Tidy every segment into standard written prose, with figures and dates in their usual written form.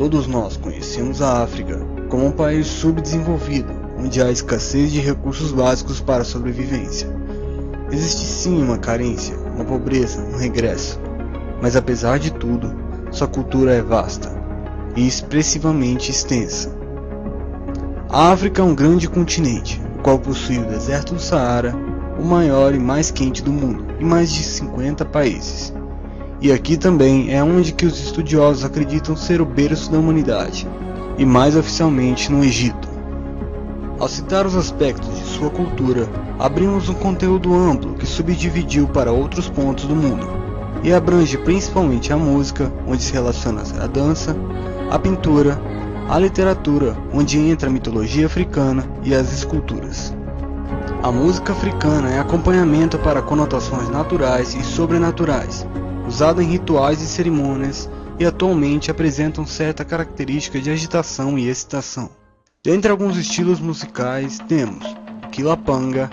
Todos nós conhecemos a África como um país subdesenvolvido, onde há escassez de recursos básicos para a sobrevivência. Existe sim uma carência, uma pobreza, um regresso, mas apesar de tudo, sua cultura é vasta e expressivamente extensa. A África é um grande continente, o qual possui o deserto do Saara, o maior e mais quente do mundo, e mais de 50 países. E aqui também é onde que os estudiosos acreditam ser o berço da humanidade, e mais oficialmente no Egito. Ao citar os aspectos de sua cultura, abrimos um conteúdo amplo que subdividiu para outros pontos do mundo, e abrange principalmente a música, onde se relaciona a dança, a pintura, a literatura, onde entra a mitologia africana e as esculturas. A música africana é acompanhamento para conotações naturais e sobrenaturais, usada em rituais e cerimônias, e atualmente apresentam certa característica de agitação e excitação. Dentre alguns estilos musicais temos o quilapanga,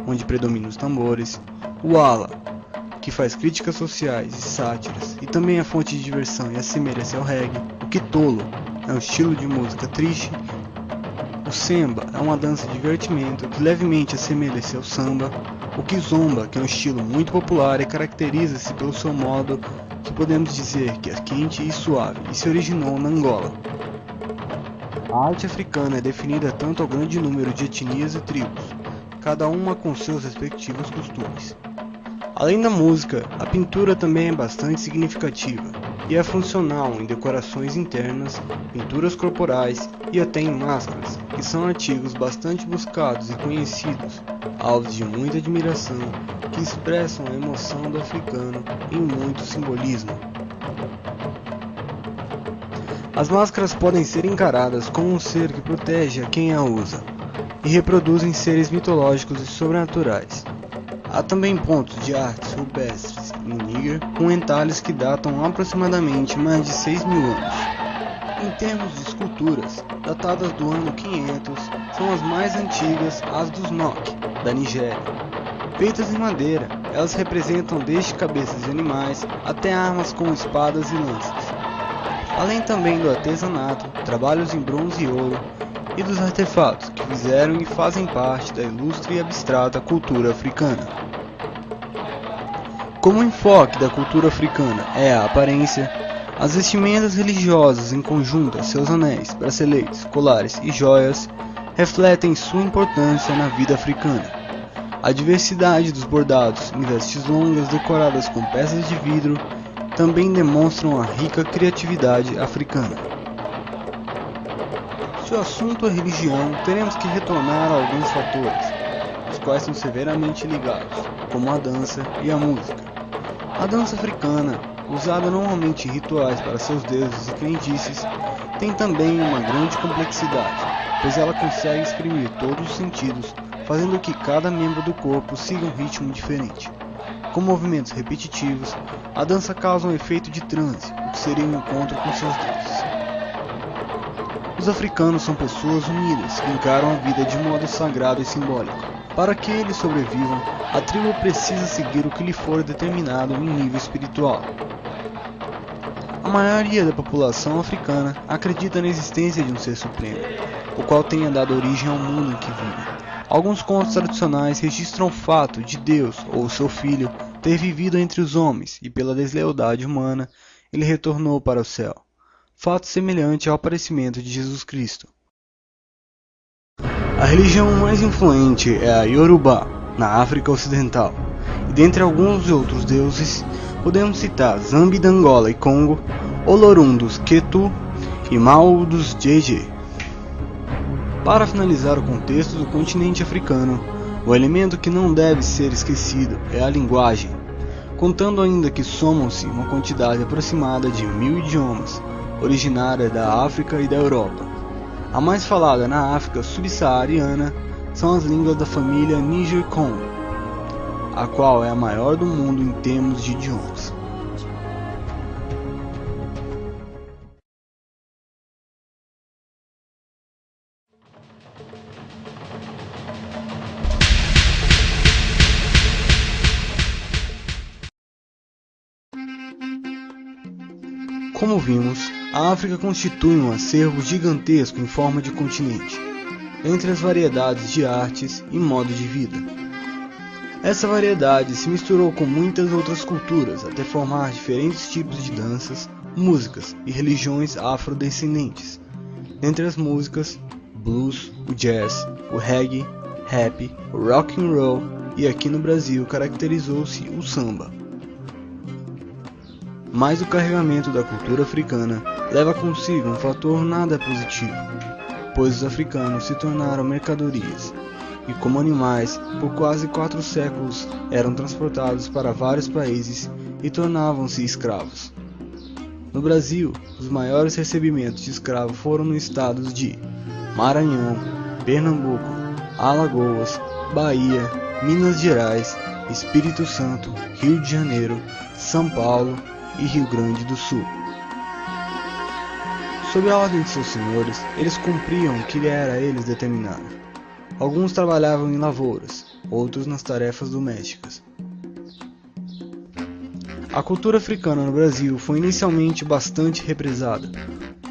onde predominam os tambores, o ala, que faz críticas sociais e sátiras, e também é fonte de diversão e assemelha-se ao reggae. O kitolo é um estilo de música triste. O semba é uma dança de divertimento que levemente assemelha-se ao samba. O kizomba, que é um estilo muito popular e caracteriza-se pelo seu modo, que podemos dizer que é quente e suave, e se originou na Angola. A arte africana é definida tanto ao grande número de etnias e tribos, cada uma com seus respectivos costumes. Além da música, a pintura também é bastante significativa e é funcional em decorações internas, pinturas corporais e até em máscaras, que são artigos bastante buscados e conhecidos, alvos de muita admiração, que expressam a emoção do africano em muito simbolismo. As máscaras podem ser encaradas como um ser que protege a quem a usa, e reproduzem seres mitológicos e sobrenaturais. Há também pontos de artes rupestres em Níger com entalhes que datam aproximadamente mais de 6.000 anos. Em termos de esculturas, datadas do ano 500, são as mais antigas as dos Nok, da Nigéria. Feitas em madeira, elas representam desde cabeças de animais até armas como espadas e lanças. Além também do artesanato, trabalhos em bronze e ouro, e dos artefatos que fizeram e fazem parte da ilustre e abstrata cultura africana. Como o enfoque da cultura africana é a aparência, as vestimentas religiosas em conjunto a seus anéis, braceletes, colares e joias refletem sua importância na vida africana. A diversidade dos bordados em vestes longas decoradas com peças de vidro também demonstram a rica criatividade africana. Se o assunto é religião, teremos que retornar a alguns fatores, os quais são severamente ligados, como a dança e a música. A dança africana, usada normalmente em rituais para seus deuses e crendices, tem também uma grande complexidade, pois ela consegue exprimir todos os sentidos, fazendo que cada membro do corpo siga um ritmo diferente. Com movimentos repetitivos, a dança causa um efeito de transe, o que seria um encontro com seus deuses. Os africanos são pessoas unidas que encaram a vida de modo sagrado e simbólico. Para que eles sobrevivam, a tribo precisa seguir o que lhe for determinado em nível espiritual. A maioria da população africana acredita na existência de um ser supremo, o qual tenha dado origem ao mundo em que vive. Alguns contos tradicionais registram o fato de Deus ou seu filho ter vivido entre os homens e pela deslealdade humana ele retornou para o céu. Fato semelhante ao aparecimento de Jesus Cristo. A religião mais influente é a Yorubá, na África Ocidental, e dentre alguns outros deuses, podemos citar Zambi da Angola e Congo, Olorum dos Ketu e Mao dos Jeje. Para finalizar o contexto do continente africano, o elemento que não deve ser esquecido é a linguagem, contando ainda que somam-se uma quantidade aproximada de 1.000 idiomas, originária da África e da Europa. A mais falada na África subsaariana são as línguas da família Niger-Congo, a qual é a maior do mundo em termos de idiomas. Como vimos, A África constitui um acervo gigantesco em forma de continente, entre as variedades de artes e modo de vida. Essa variedade se misturou com muitas outras culturas até formar diferentes tipos de danças, músicas e religiões afrodescendentes. Entre as músicas, blues, o jazz, o reggae, rap, o rock and roll e aqui no Brasil caracterizou-se o samba. Mas o carregamento da cultura africana leva consigo um fator nada positivo, pois os africanos se tornaram mercadorias, e como animais, por quase 4 séculos eram transportados para vários países e tornavam-se escravos. No Brasil, os maiores recebimentos de escravos foram nos estados de Maranhão, Pernambuco, Alagoas, Bahia, Minas Gerais, Espírito Santo, Rio de Janeiro, São Paulo e Rio Grande do Sul. Sob a ordem de seus senhores, eles cumpriam o que era a eles determinado. Alguns trabalhavam em lavouras, outros nas tarefas domésticas. A cultura africana no Brasil foi inicialmente bastante represada,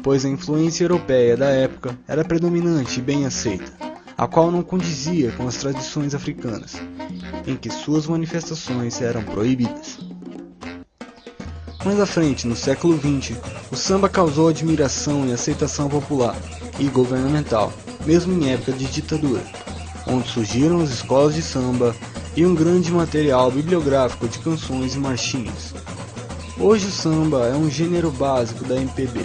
pois a influência europeia da época era predominante e bem aceita, a qual não condizia com as tradições africanas, em que suas manifestações eram proibidas. Mais à frente, no século XX, o samba causou admiração e aceitação popular e governamental, mesmo em época de ditadura, onde surgiram as escolas de samba e um grande material bibliográfico de canções e marchinhas. Hoje o samba é um gênero básico da MPB,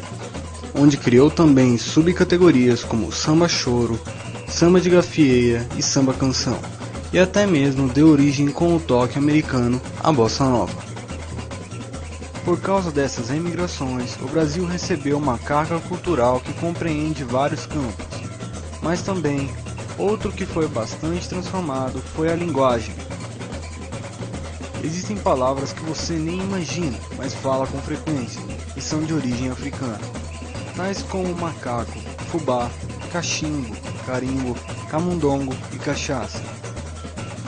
onde criou também subcategorias como samba choro, samba de gafieira e samba canção, e até mesmo deu origem com o toque americano à bossa nova. Por causa dessas emigrações, o Brasil recebeu uma carga cultural que compreende vários campos, mas também outro que foi bastante transformado foi a linguagem. Existem palavras que você nem imagina, mas fala com frequência, e são de origem africana, tais como macaco, fubá, cachimbo, carimbo, camundongo e cachaça.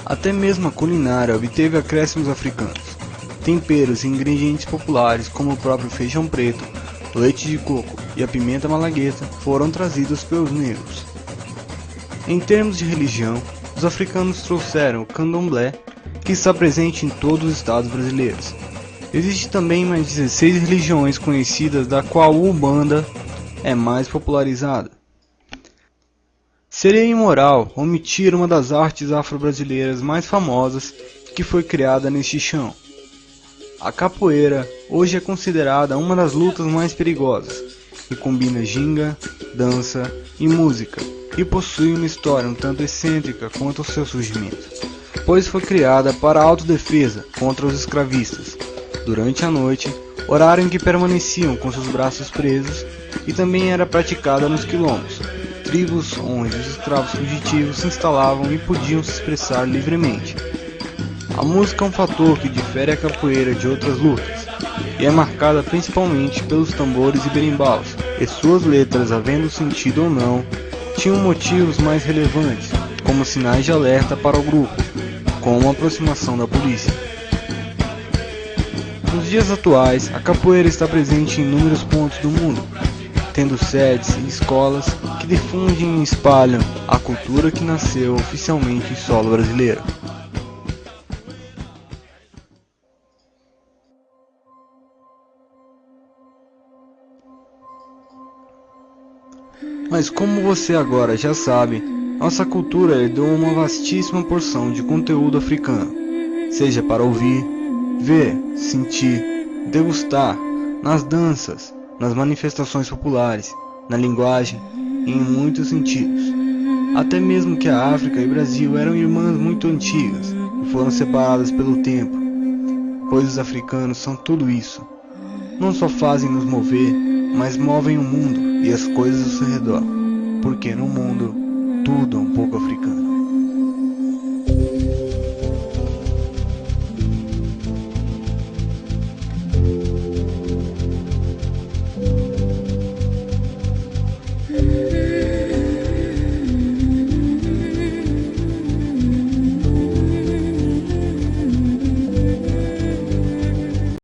Até mesmo a culinária obteve acréscimos africanos. Temperos e ingredientes populares como o próprio feijão preto, leite de coco e a pimenta malagueta foram trazidos pelos negros. Em termos de religião, os africanos trouxeram o candomblé, que está presente em todos os estados brasileiros. Existem também mais 16 religiões conhecidas, da qual o Umbanda é mais popularizada. Seria imoral omitir uma das artes afro-brasileiras mais famosas que foi criada neste chão. A capoeira hoje é considerada uma das lutas mais perigosas, que combina ginga, dança e música, e possui uma história um tanto excêntrica quanto ao seu surgimento, pois foi criada para a autodefesa contra os escravistas, durante a noite, horário em que permaneciam com seus braços presos, e também era praticada nos quilombos, tribos onde os escravos fugitivos se instalavam e podiam se expressar livremente. A música é um fator que difere a capoeira de outras lutas, e é marcada principalmente pelos tambores e berimbaus, e suas letras, havendo sentido ou não, tinham motivos mais relevantes, como sinais de alerta para o grupo, como a aproximação da polícia. Nos dias atuais, a capoeira está presente em inúmeros pontos do mundo, tendo sedes e escolas que difundem e espalham a cultura que nasceu oficialmente em solo brasileiro. Mas como você agora já sabe, nossa cultura herdou uma vastíssima porção de conteúdo africano, seja para ouvir, ver, sentir, degustar, nas danças, nas manifestações populares, na linguagem e em muitos sentidos. Até mesmo que a África e o Brasil eram irmãs muito antigas e foram separadas pelo tempo, pois os africanos são tudo isso. Não só fazem nos mover, mas movem o mundo e as coisas ao seu redor, porque no mundo tudo é um pouco africano.